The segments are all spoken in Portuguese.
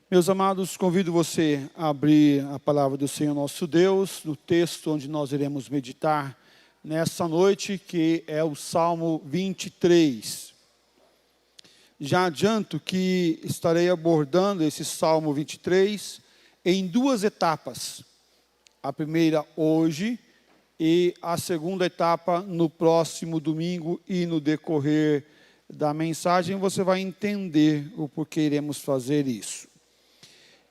Meus amados, convido você a abrir a palavra do Senhor nosso Deus, no texto onde nós iremos meditar nessa noite, que é o Salmo 23. Já adianto que estarei abordando esse Salmo 23 em duas etapas. A primeira hoje e a segunda etapa no próximo domingo, e no decorrer da mensagem você vai entender o porquê iremos fazer isso.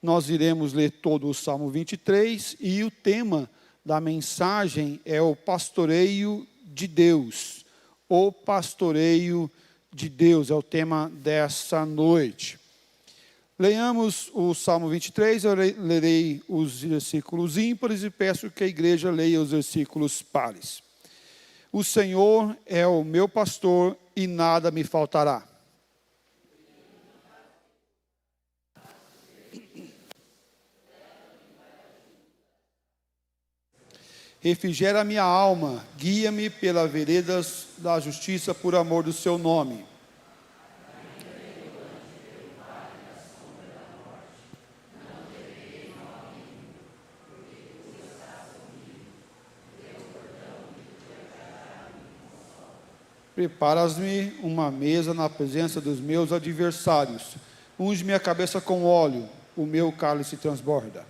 Nós iremos ler todo o Salmo 23 e o tema da mensagem é o pastoreio de Deus. O pastoreio de Deus é o tema dessa noite. Leiamos o Salmo 23, eu lerei os versículos ímpares e peço que a igreja leia os versículos pares. O Senhor é o meu pastor e nada me faltará. Refrigera a minha alma, guia-me pelas veredas da justiça por amor do seu nome. Preparas-me uma mesa na presença dos meus adversários. Unge minha cabeça com óleo, o meu cálice transborda.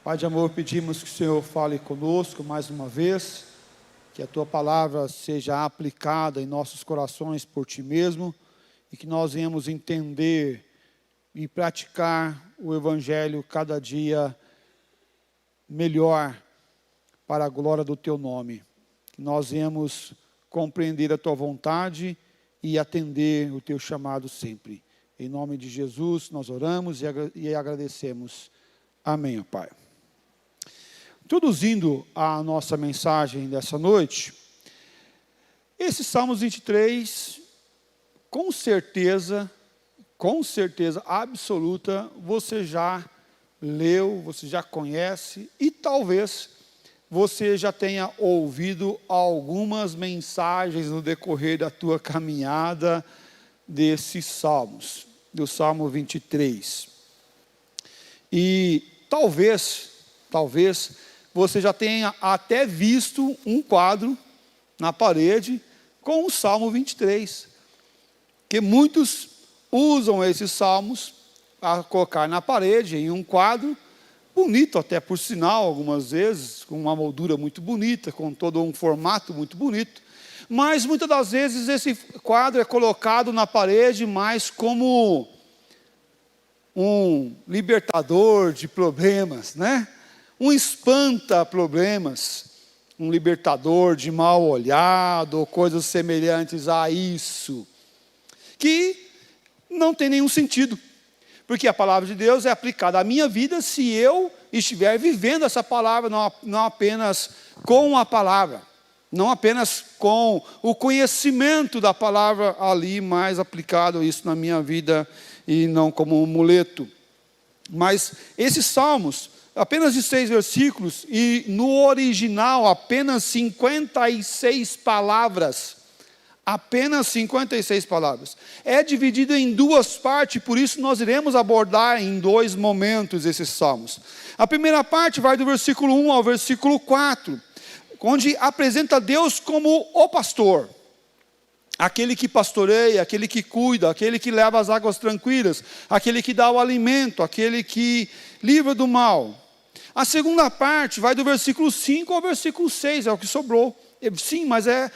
Pai de amor, pedimos que o Senhor fale conosco mais uma vez, que a Tua palavra seja aplicada em nossos corações por Ti mesmo, e que nós venhamos entender e praticar o Evangelho cada dia melhor para a glória do Teu nome. Que nós venhamos compreender a Tua vontade e atender o Teu chamado sempre. Em nome de Jesus nós oramos e agradecemos. Amém, ó Pai. Introduzindo a nossa mensagem dessa noite, esse Salmos 23, com certeza absoluta, você já leu, você já conhece, e talvez você já tenha ouvido algumas mensagens no decorrer da tua caminhada desses Salmos, do Salmo 23. E talvez você já tenha até visto um quadro na parede com o Salmo 23. Que muitos usam esses salmos para colocar na parede, em um quadro, bonito até por sinal, algumas vezes, com uma moldura muito bonita, com todo um formato muito bonito. Mas muitas das vezes esse quadro é colocado na parede mais como um libertador de problemas, né? Um espanta-problemas, um libertador de mal olhado, ou coisas semelhantes a isso, que não tem nenhum sentido, porque a palavra de Deus é aplicada à minha vida se eu estiver vivendo essa palavra, não apenas com a palavra, não apenas com o conhecimento da palavra ali, mas aplicado isso na minha vida e não como um amuleto. Mas esses salmos, apenas de 6 versículos, e no original apenas 56 palavras, apenas 56 palavras, é dividido em duas partes, por isso nós iremos abordar em 2 momentos esses salmos. A primeira parte vai do versículo 1 ao versículo 4, onde apresenta Deus como o pastor, aquele que pastoreia, aquele que cuida, aquele que leva as águas tranquilas, aquele que dá o alimento, aquele que livra do mal. A segunda parte vai do versículo 5 ao versículo 6, é o que sobrou. Sim, mas é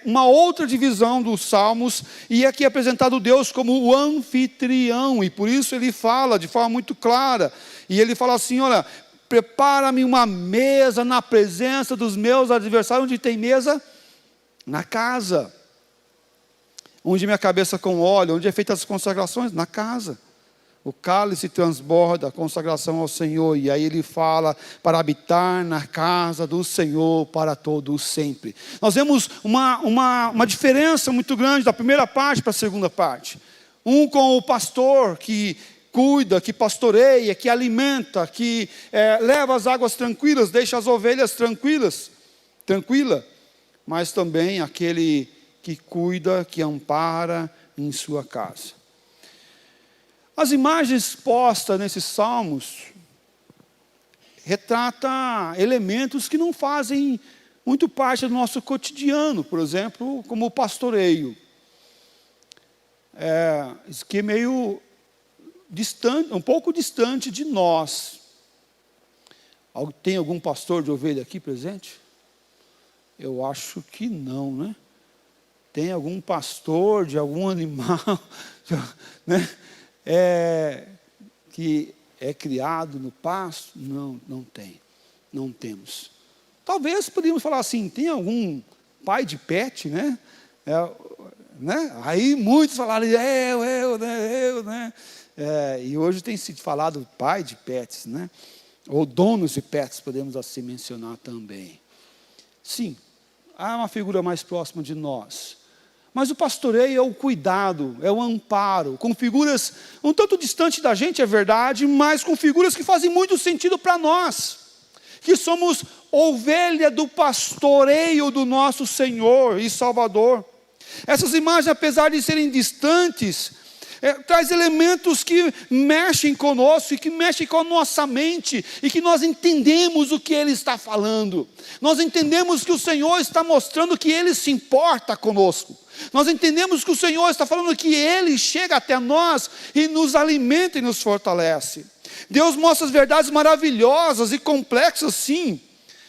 uma outra divisão dos salmos, e aqui é apresentado Deus como o anfitrião, e por isso ele fala de forma muito clara, e ele fala assim, olha, prepara-me uma mesa na presença dos meus adversários. Onde tem mesa? Na casa. Unge minha cabeça com óleo. Onde é feita as consagrações? Na casa. O cálice transborda, a consagração ao Senhor. E aí ele fala, para habitar na casa do Senhor para todo sempre. Nós vemos uma diferença muito grande da primeira parte para a segunda parte. Um com o pastor que cuida, que pastoreia, que alimenta, que leva as águas tranquilas, deixa as ovelhas tranquila, mas também aquele que cuida, que ampara em sua casa. As imagens postas nesses salmos retratam elementos que não fazem muito parte do nosso cotidiano, por exemplo, como o pastoreio. Isso aqui é meio distante, um pouco distante de nós. Tem algum pastor de ovelha aqui presente? Eu acho que não, né? Tem algum pastor de algum animal, né? Que é criado no pasto? Não, não temos. Talvez poderíamos falar assim, tem algum pai de pet, né? Aí muitos falaram, eu, né? E hoje tem se falado pai de pets, né? Ou donos de pets, podemos assim mencionar também. Sim, há uma figura mais próxima de nós. Mas o pastoreio é o cuidado, é o amparo, com figuras um tanto distante da gente, é verdade, mas com figuras que fazem muito sentido para nós, que somos ovelha do pastoreio do nosso Senhor e Salvador. Essas imagens, apesar de serem distantes, traz elementos que mexem conosco e que mexem com a nossa mente e que nós entendemos o que Ele está falando. Nós entendemos que o Senhor está mostrando que Ele se importa conosco. Nós entendemos que o Senhor está falando que Ele chega até nós e nos alimenta e nos fortalece. Deus mostra as verdades maravilhosas e complexas, sim,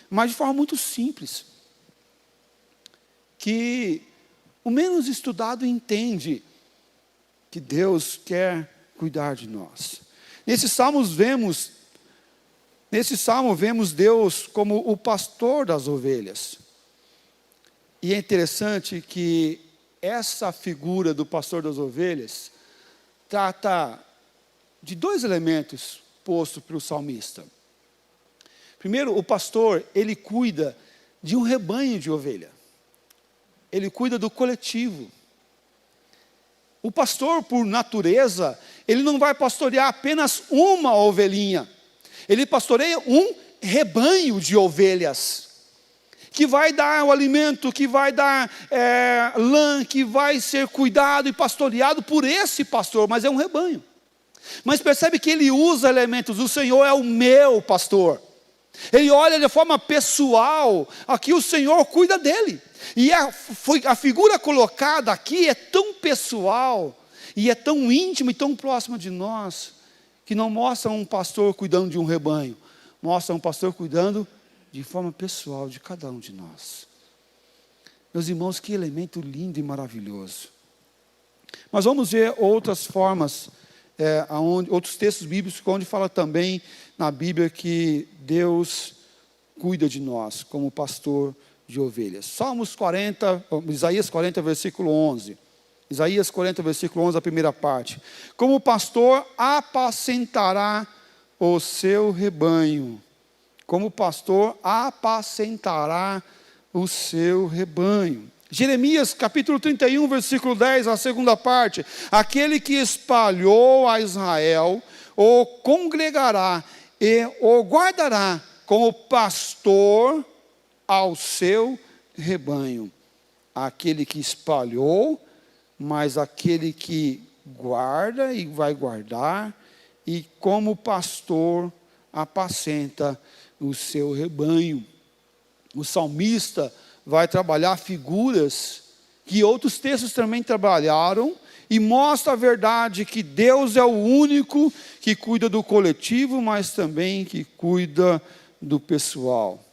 mas de forma muito simples, que o menos estudado entende que Deus quer cuidar de nós. Nesse salmo vemos Deus como o pastor das ovelhas. E é interessante que essa figura do pastor das ovelhas trata de dois elementos postos para o salmista. Primeiro, o pastor, ele cuida de um rebanho de ovelha. Ele cuida do coletivo. O pastor, por natureza, ele não vai pastorear apenas uma ovelhinha. Ele pastoreia um rebanho de ovelhas, que vai dar o alimento, que vai dar lã, que vai ser cuidado e pastoreado por esse pastor, mas é um rebanho. Mas percebe que ele usa elementos, o Senhor é o meu pastor. Ele olha de forma pessoal, aqui o Senhor cuida dele. E a figura colocada aqui é tão pessoal, e é tão íntima e tão próxima de nós, que não mostra um pastor cuidando de um rebanho, mostra um pastor cuidando de forma pessoal de cada um de nós. Meus irmãos, que elemento lindo e maravilhoso. Mas vamos ver outras formas, outros textos bíblicos, onde fala também na Bíblia que Deus cuida de nós como pastor de ovelhas. Isaías 40, versículo 11. Isaías 40, versículo 11, a primeira parte. Como pastor apacentará o seu rebanho. Como pastor apacentará o seu rebanho. Jeremias capítulo 31, versículo 10, a segunda parte. Aquele que espalhou a Israel, o congregará e o guardará como pastor ao seu rebanho. Aquele que espalhou, mas aquele que guarda e vai guardar, e como pastor apacenta o seu rebanho. O salmista vai trabalhar figuras que outros textos também trabalharam, e mostra a verdade que Deus é o único que cuida do coletivo, mas também que cuida do pessoal.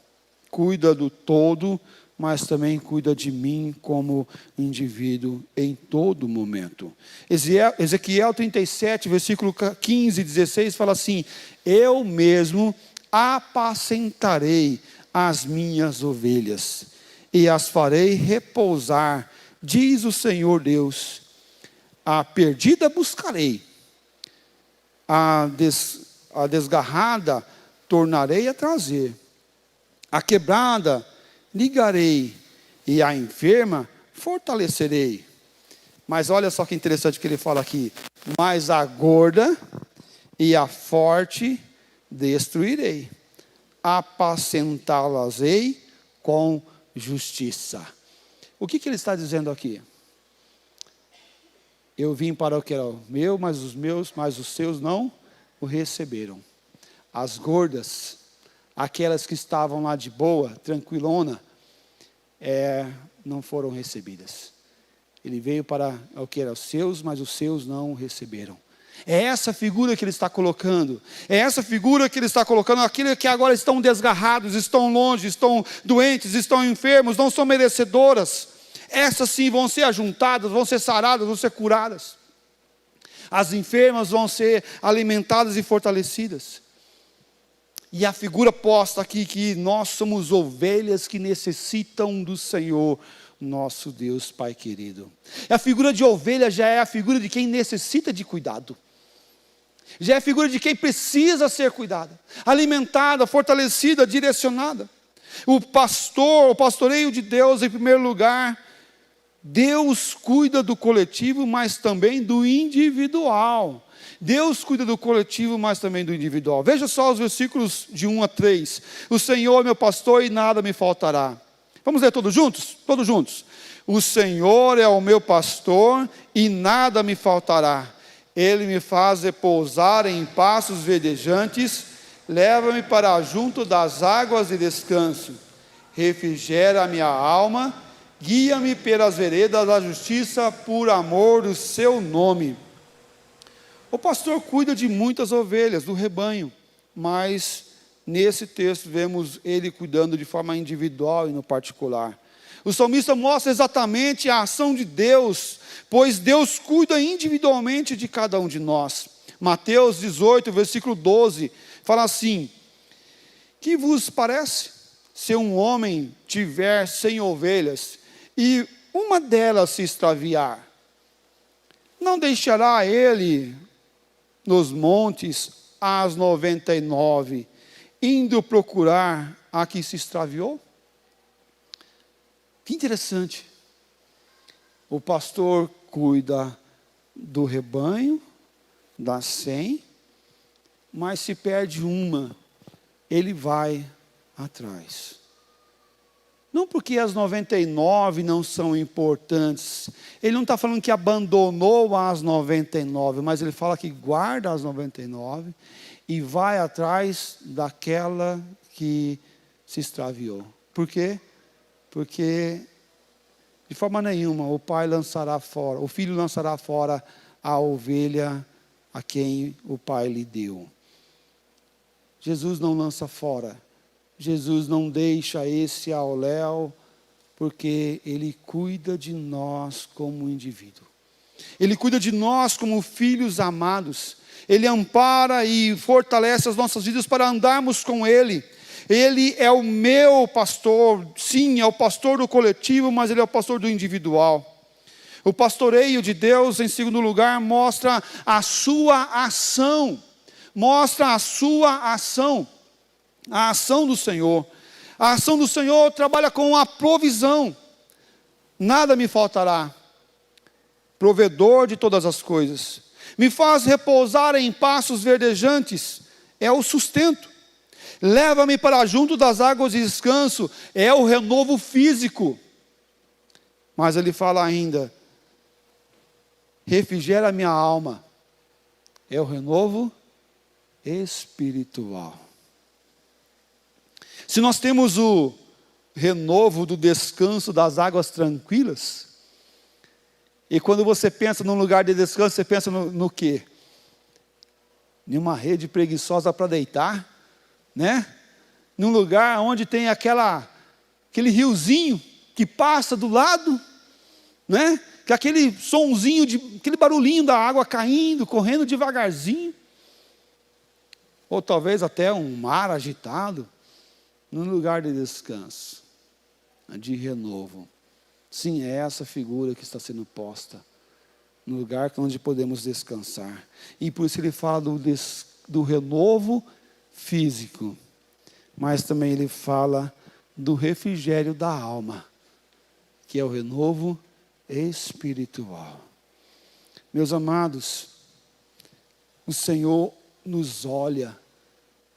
Cuida do todo, mas também cuida de mim como indivíduo em todo momento. Ezequiel 37, versículo 15 e 16 fala assim: eu mesmo apacentarei as minhas ovelhas e as farei repousar, diz o Senhor Deus. A perdida buscarei, a desgarrada tornarei a trazer, a quebrada ligarei, e a enferma fortalecerei. Mas olha só que interessante que ele fala aqui: mas a gorda e a forte destruirei, apacentá-las-ei com justiça. O que ele está dizendo aqui? Eu vim para o que era meu, mas os seus não o receberam. As gordas, aquelas que estavam lá de boa, tranquilona, não foram recebidas. Ele veio para o que era os seus, mas os seus não o receberam. É essa figura que ele está colocando. É essa figura que ele está colocando. Aqueles que agora estão desgarrados, estão longe, estão doentes, estão enfermos, não são merecedoras. Essas sim vão ser ajuntadas, vão ser saradas, vão ser curadas. As enfermas vão ser alimentadas e fortalecidas. E a figura posta aqui que nós somos ovelhas que necessitam do Senhor, nosso Deus Pai querido. A figura de ovelha já é a figura de quem necessita de cuidado. Já é a figura de quem precisa ser cuidada, alimentada, fortalecida, direcionada. O pastoreio de Deus em primeiro lugar. Deus cuida do coletivo, mas também do individual. Deus cuida do coletivo, mas também do individual. Veja só os versículos de 1 a 3. O Senhor é meu pastor e nada me faltará. Vamos ler todos juntos? Todos juntos. O Senhor é o meu pastor e nada me faltará. Ele me faz repousar em pastos verdejantes, leva-me para junto das águas de descanso. Refrigera a minha alma, guia-me pelas veredas da justiça por amor do seu nome. O pastor cuida de muitas ovelhas, do rebanho, mas nesse texto vemos ele cuidando de forma individual e no particular. O salmista mostra exatamente a ação de Deus, pois Deus cuida individualmente de cada um de nós. Mateus 18, versículo 12, fala assim: que vos parece se um homem tiver 100 ovelhas e uma delas se extraviar? Não deixará ele nos montes as 99, indo procurar a que se extraviou? Que interessante. O pastor cuida do rebanho, das 100, mas se perde uma, ele vai atrás. Não porque as 99 não são importantes. Ele não está falando que abandonou as 99, mas ele fala que guarda as 99 e vai atrás daquela que se extraviou. Por quê? Porque de forma nenhuma o pai lançará fora, o filho lançará fora a ovelha a quem o pai lhe deu. Jesus não lança fora. Jesus não deixa esse ao léu, porque Ele cuida de nós como indivíduo. Ele cuida de nós como filhos amados. Ele ampara e fortalece as nossas vidas para andarmos com Ele. Ele é o meu pastor, sim, é o pastor do coletivo, mas Ele é o pastor do individual. O pastoreio de Deus, em segundo lugar, mostra a sua ação. Mostra a sua ação. A ação do Senhor. A ação do Senhor trabalha com a provisão. Nada me faltará. Provedor de todas as coisas. Me faz repousar em pastos verdejantes. É o sustento. Leva-me para junto das águas de descanso. É o renovo físico. Mas ele fala ainda: refrigera a minha alma. É o renovo espiritual. Se nós temos o renovo do descanso das águas tranquilas, e quando você pensa num lugar de descanso, você pensa no quê? Em uma rede preguiçosa para deitar, né? Num lugar onde tem aquele riozinho que passa do lado, né? Que aquele sonzinho, aquele barulhinho da água caindo, correndo devagarzinho. Ou talvez até um mar agitado. Num lugar de descanso, de renovo. Sim, é essa figura que está sendo posta. No lugar onde podemos descansar. E por isso ele fala do renovo físico. Mas também ele fala do refrigério da alma. Que é o renovo espiritual. Meus amados, o Senhor nos olha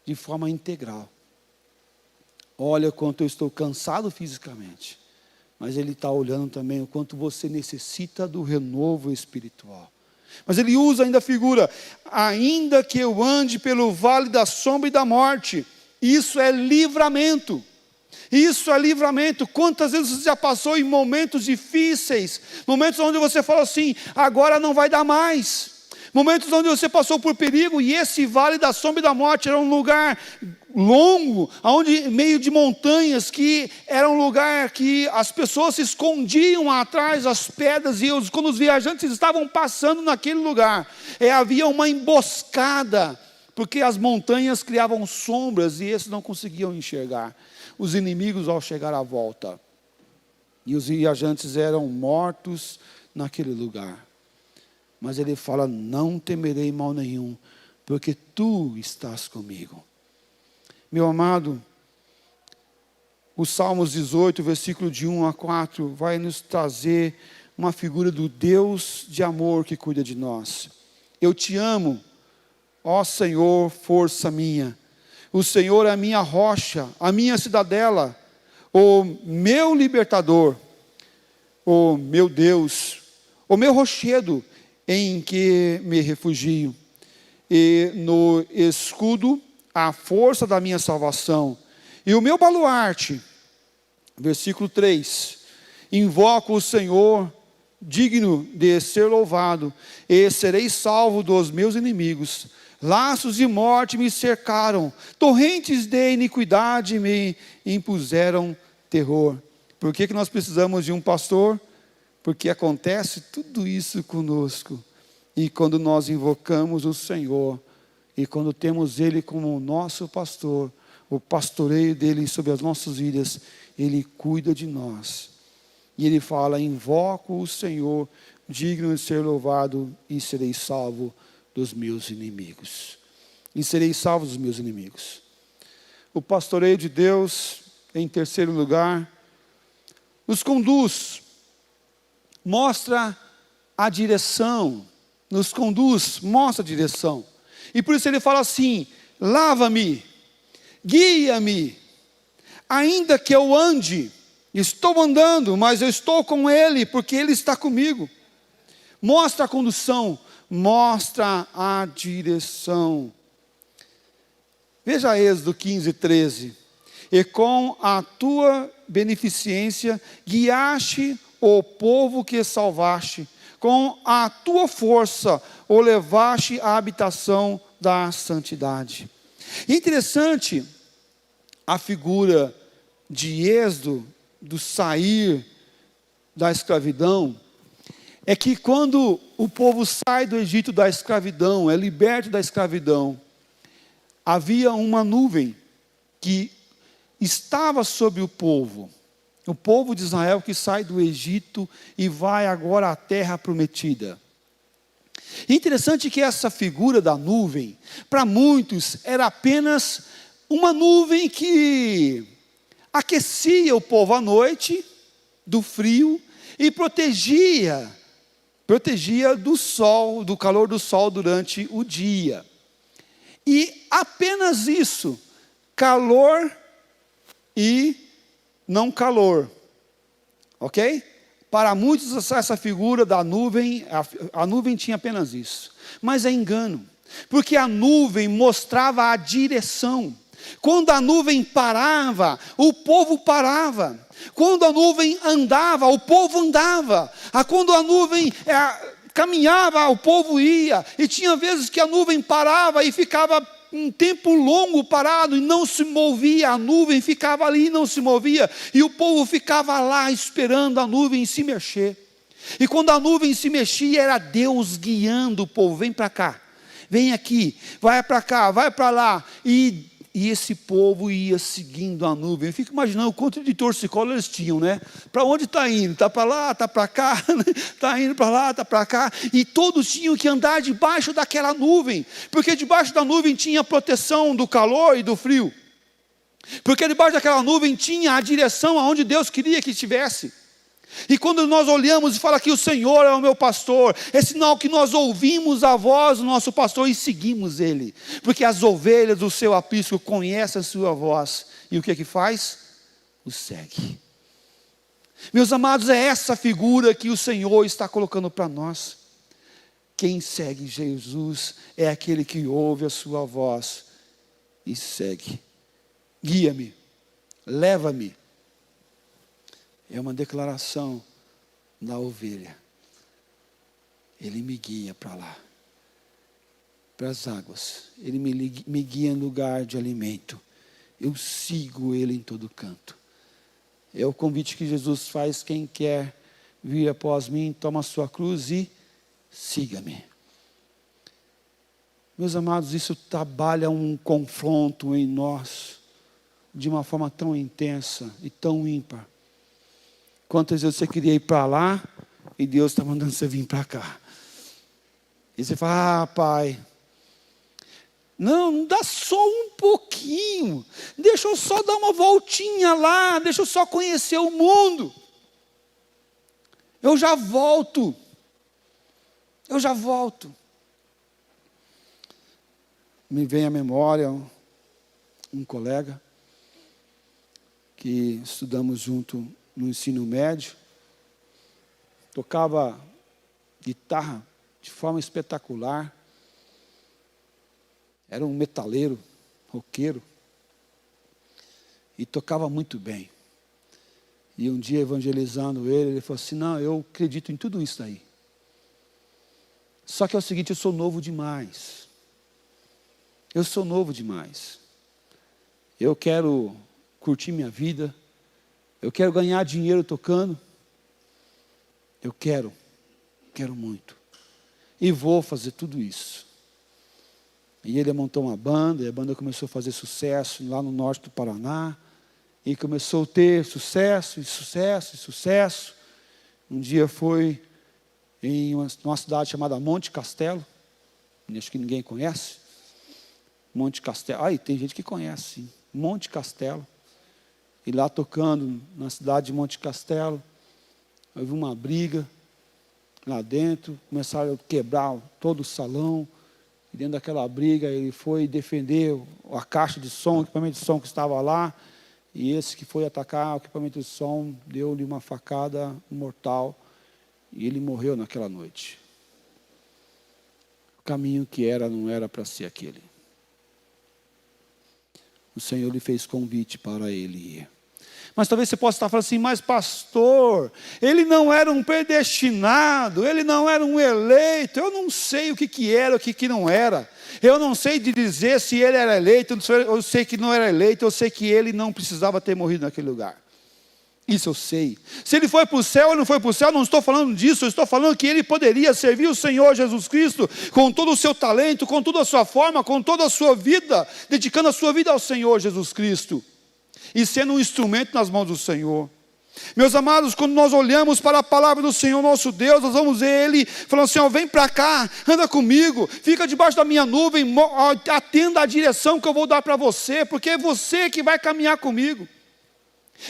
de forma integral. Olha quanto eu estou cansado fisicamente, mas Ele está olhando também o quanto você necessita do renovo espiritual. Mas Ele usa ainda a figura, ainda que eu ande pelo vale da sombra e da morte, isso é livramento. Isso é livramento. Quantas vezes você já passou em momentos difíceis, momentos onde você falou assim, agora não vai dar mais. Momentos onde você passou por perigo, e esse vale da sombra e da morte era um lugar longo, onde, meio de montanhas, que era um lugar que as pessoas se escondiam atrás das pedras, e quando os viajantes estavam passando naquele lugar, havia uma emboscada, porque as montanhas criavam sombras, e esses não conseguiam enxergar os inimigos ao chegar à volta, e os viajantes eram mortos naquele lugar. Mas Ele fala, não temerei mal nenhum, porque Tu estás comigo. Meu amado, o Salmos 18, versículo de 1 a 4, vai nos trazer uma figura do Deus de amor que cuida de nós. Eu te amo, ó Senhor, força minha. O Senhor é a minha rocha, a minha cidadela, o meu libertador, o meu Deus, o meu rochedo, em que me refugio, e no escudo a força da minha salvação, e o meu baluarte. Versículo 3, invoco o Senhor, digno de ser louvado, e serei salvo dos meus inimigos. Laços de morte me cercaram, torrentes de iniquidade me impuseram terror. Por que nós precisamos de um pastor? Porque acontece tudo isso conosco, e quando nós invocamos o Senhor, e quando temos Ele como nosso pastor, o pastoreio dEle sobre as nossas vidas, Ele cuida de nós, e Ele fala, invoco o Senhor, digno de ser louvado, e serei salvo dos meus inimigos, e serei salvo dos meus inimigos. O pastoreio de Deus, em terceiro lugar, nos conduz, mostra a direção, nos conduz, mostra a direção. E por isso Ele fala assim, lava-me, guia-me, ainda que eu ande, estou andando, mas eu estou com Ele, porque Ele está comigo. Mostra a condução, mostra a direção. Veja Êxodo 15, 13. E com a tua beneficência guiaste o povo que salvaste, com a tua força o levaste à habitação da santidade. E interessante a figura de Êxodo, do sair da escravidão, é que quando o povo sai do Egito da escravidão, é liberto da escravidão, havia uma nuvem que estava sobre o povo de Israel que sai do Egito e vai agora à terra prometida. Interessante que essa figura da nuvem, para muitos, era apenas uma nuvem que aquecia o povo à noite, do frio, e protegia do sol, do calor do sol durante o dia. E apenas isso, calor e não calor, ok? Para muitos essa figura da nuvem, a nuvem tinha apenas isso, mas é engano, porque a nuvem mostrava a direção. Quando a nuvem parava, o povo parava. Quando a nuvem andava, o povo andava. Quando a nuvem caminhava, o povo ia. E tinha vezes que a nuvem parava e ficava um tempo longo parado e não se movia. A nuvem ficava ali e não se movia. E o povo ficava lá esperando a nuvem se mexer. E quando a nuvem se mexia, era Deus guiando o povo. Vem para cá, vem aqui, vai para cá, vai para lá. E esse povo ia seguindo a nuvem. Eu fico imaginando quanto de torcicolo eles tinham, né? Para onde está indo? Está para lá, está para cá, está indo para lá, está para cá. E todos tinham que andar debaixo daquela nuvem, porque debaixo da nuvem tinha proteção do calor e do frio. Porque debaixo daquela nuvem tinha a direção aonde Deus queria que estivesse. E quando nós olhamos e fala que o Senhor é o meu pastor, é sinal que nós ouvimos a voz do nosso pastor e seguimos ele. Porque as ovelhas do seu aprisco conhecem a sua voz. E o que é que faz? O segue. Meus amados, é essa figura que o Senhor está colocando para nós. Quem segue Jesus é aquele que ouve a sua voz e segue. Guia-me, leva-me. É uma declaração da ovelha. Ele me guia para lá, para as águas. Ele me guia em lugar de alimento. Eu sigo ele em todo canto. É o convite que Jesus faz: quem quer vir após mim, toma a sua cruz e siga-me. Meus amados, isso trabalha um confronto em nós de uma forma tão intensa e tão ímpar. Quantas vezes você queria ir para lá e Deus está mandando você vir para cá? E você fala: ah, pai, não dá só um pouquinho, deixa eu só dar uma voltinha lá, deixa eu só conhecer o mundo, eu já volto. Me vem à memória um colega que estudamos junto no ensino médio, tocava guitarra de forma espetacular, era um metaleiro, roqueiro, e tocava muito bem. E um dia, evangelizando ele falou assim: não, eu acredito em tudo isso aí. Só que é o seguinte, eu sou novo demais. Eu quero curtir minha vida. Eu quero ganhar dinheiro tocando. Eu quero muito. E vou fazer tudo isso. E ele montou uma banda, e a banda começou a fazer sucesso lá no norte do Paraná. E começou a ter sucesso. Um dia foi em uma cidade chamada Monte Castelo. Acho que ninguém conhece. Monte Castelo. Aí tem gente que conhece, sim. Monte Castelo. E lá tocando na cidade de Monte Castelo, houve uma briga lá dentro, começaram a quebrar todo o salão, e dentro daquela briga ele foi defender a caixa de som, o equipamento de som que estava lá, e esse que foi atacar o equipamento de som, deu-lhe uma facada mortal, e ele morreu naquela noite. O caminho que era, não era para ser aquele. O Senhor lhe fez convite para ele ir. Mas talvez você possa estar falando assim: mas pastor, ele não era um predestinado, ele não era um eleito, eu não sei o que era, o que não era. Eu não sei de dizer se ele era eleito, eu sei que não era eleito, eu sei que ele não precisava ter morrido naquele lugar. Isso eu sei. Se ele foi para o céu ou não foi para o céu, não estou falando disso, eu estou falando que ele poderia servir o Senhor Jesus Cristo com todo o seu talento, com toda a sua forma, com toda a sua vida, dedicando a sua vida ao Senhor Jesus Cristo e sendo um instrumento nas mãos do Senhor. Meus amados, quando nós olhamos para a palavra do Senhor nosso Deus, nós vamos ver Ele falando assim: ó, vem para cá, anda comigo, fica debaixo da minha nuvem, atenda a direção que eu vou dar para você, porque é você que vai caminhar comigo.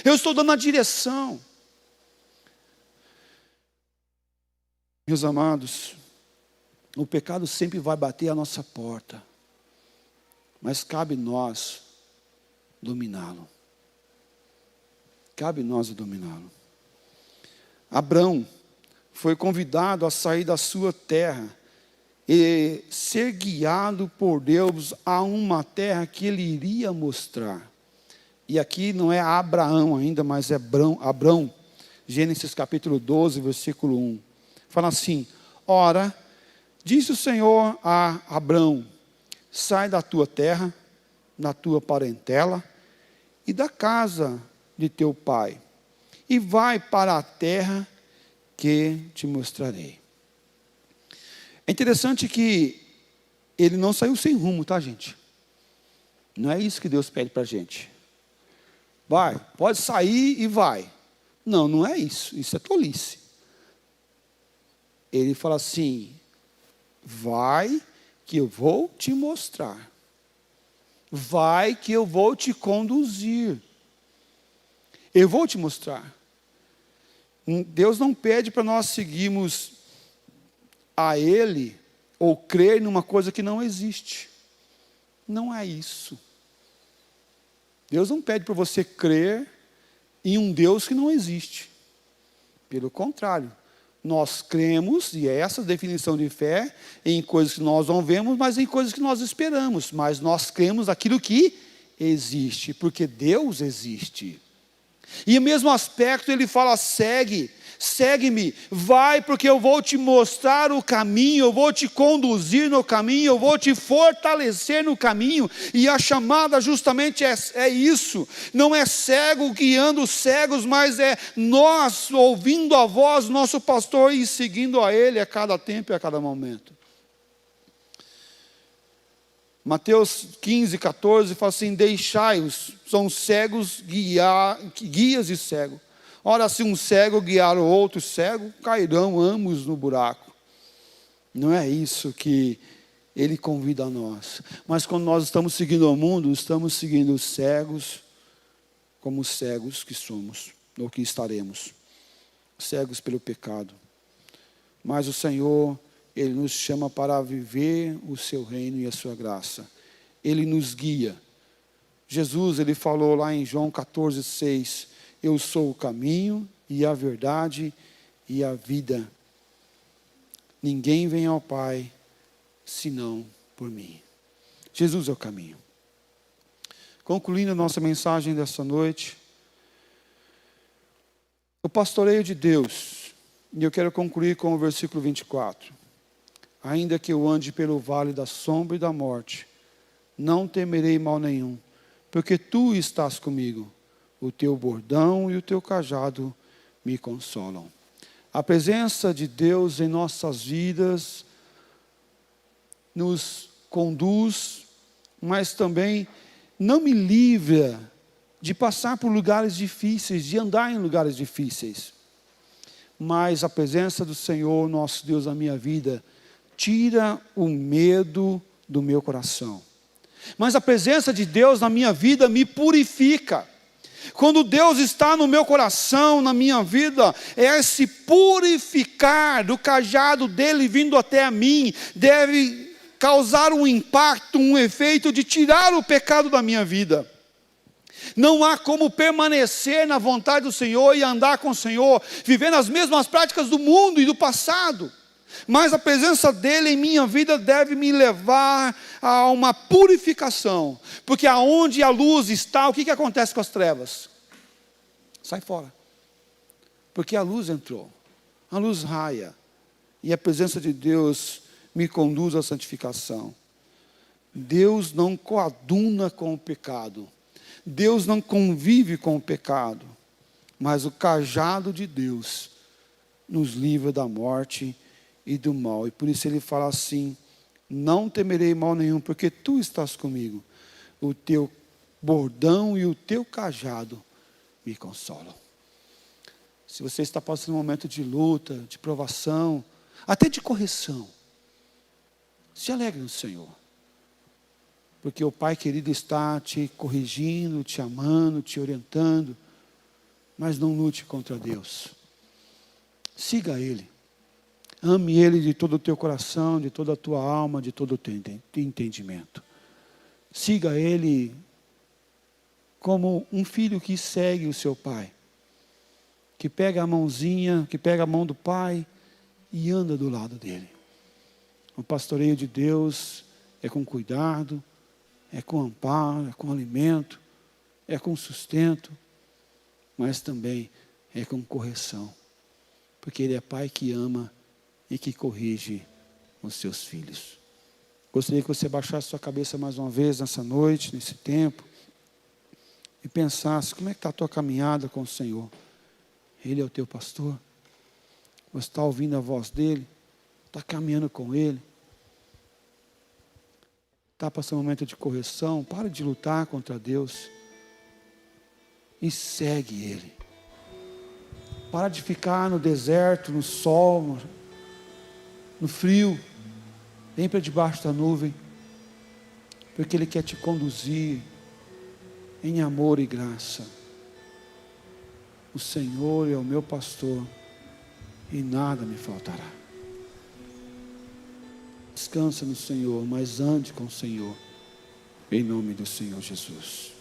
Eu estou dando a direção. Meus amados, o pecado sempre vai bater a nossa porta, mas cabe nós dominá-lo. Cabe nós dominá-lo. Abrão foi convidado a sair da sua terra e ser guiado por Deus a uma terra que ele iria mostrar. E aqui não é Abraão ainda, mas é Abrão. Gênesis capítulo 12, versículo 1. Fala assim: ora, disse o Senhor a Abrão: sai da tua terra, da tua parentela e da casa de teu pai, e vai para a terra que te mostrarei. É interessante que ele não saiu sem rumo, tá, gente? Não é isso que Deus pede para a gente. Vai, pode sair e vai. Não, não é isso. Isso é tolice. Ele fala assim: vai que eu vou te mostrar. Vai que eu vou te conduzir. Eu vou te mostrar. Deus não pede para nós seguirmos a Ele ou crer numa coisa que não existe. Não é isso. Deus não pede para você crer em um Deus que não existe. Pelo contrário, nós cremos, e é essa a definição de fé, em coisas que nós não vemos, mas em coisas que nós esperamos. Mas nós cremos naquilo que existe, porque Deus existe. E o mesmo aspecto ele fala: segue-me, vai, porque eu vou te mostrar o caminho, eu vou te conduzir no caminho, eu vou te fortalecer no caminho. E a chamada justamente é isso, não é cego guiando os cegos, mas é nós ouvindo a voz do nosso pastor e seguindo a Ele a cada tempo e a cada momento. Mateus 15, 14 fala assim: deixai-os, são cegos, guias e cegos. Ora, se um cego guiar o outro cego, cairão ambos no buraco. Não é isso que ele convida a nós. Mas quando nós estamos seguindo o mundo, estamos seguindo os cegos, como os cegos que somos, ou que estaremos. Cegos pelo pecado. Mas o Senhor, Ele nos chama para viver o seu reino e a sua graça. Ele nos guia. Jesus, Ele falou lá em João 14, 6, eu sou o caminho e a verdade e a vida. Ninguém vem ao Pai, senão por mim. Jesus é o caminho. Concluindo a nossa mensagem dessa noite, o pastoreio de Deus, e eu quero concluir com o versículo 24. Ainda que eu ande pelo vale da sombra e da morte, não temerei mal nenhum, porque tu estás comigo. O teu bordão e o teu cajado me consolam. A presença de Deus em nossas vidas nos conduz, mas também não me livra de passar por lugares difíceis, de andar em lugares difíceis. Mas a presença do Senhor, nosso Deus, na minha vida, tira o medo do meu coração. Mas a presença de Deus na minha vida me purifica. Quando Deus está no meu coração, na minha vida, é esse purificar do cajado dele vindo até a mim, deve causar um impacto, um efeito de tirar o pecado da minha vida. Não há como permanecer na vontade do Senhor e andar com o Senhor, vivendo as mesmas práticas do mundo e do passado. Mas a presença dele em minha vida deve me levar a uma purificação. Porque aonde a luz está, o que acontece com as trevas? Sai fora. Porque a luz entrou. A luz raia. E a presença de Deus me conduz à santificação. Deus não coaduna com o pecado. Deus não convive com o pecado. Mas o cajado de Deus nos livra da morte e do mal. E por isso ele fala assim: não temerei mal nenhum, porque tu estás comigo. O teu bordão e o teu cajado me consolam. Se você está passando um momento de luta, de provação, até de correção, se alegre no Senhor. Porque o Pai querido está te corrigindo, te amando, te orientando. Mas não lute contra Deus. Siga Ele. Ame Ele de todo o teu coração, de toda a tua alma, de todo o teu entendimento. Siga Ele como um filho que segue o seu pai. Que pega a mãozinha, que pega a mão do pai e anda do lado dele. O pastoreio de Deus é com cuidado, é com amparo, é com alimento, é com sustento, mas também é com correção. Porque Ele é Pai que ama e que corrige os seus filhos. Gostaria que você baixasse sua cabeça mais uma vez nessa noite, nesse tempo, e pensasse: como é que está a tua caminhada com o Senhor? Ele é o teu pastor? Você está ouvindo a voz dEle? Está caminhando com Ele? Está passando um momento de correção? Para de lutar contra Deus e segue Ele. Para de ficar no deserto, no sol, no frio. Vem para debaixo da nuvem, porque Ele quer te conduzir em amor e graça. O Senhor é o meu pastor e nada me faltará. Descansa no Senhor, mas ande com o Senhor, em nome do Senhor Jesus.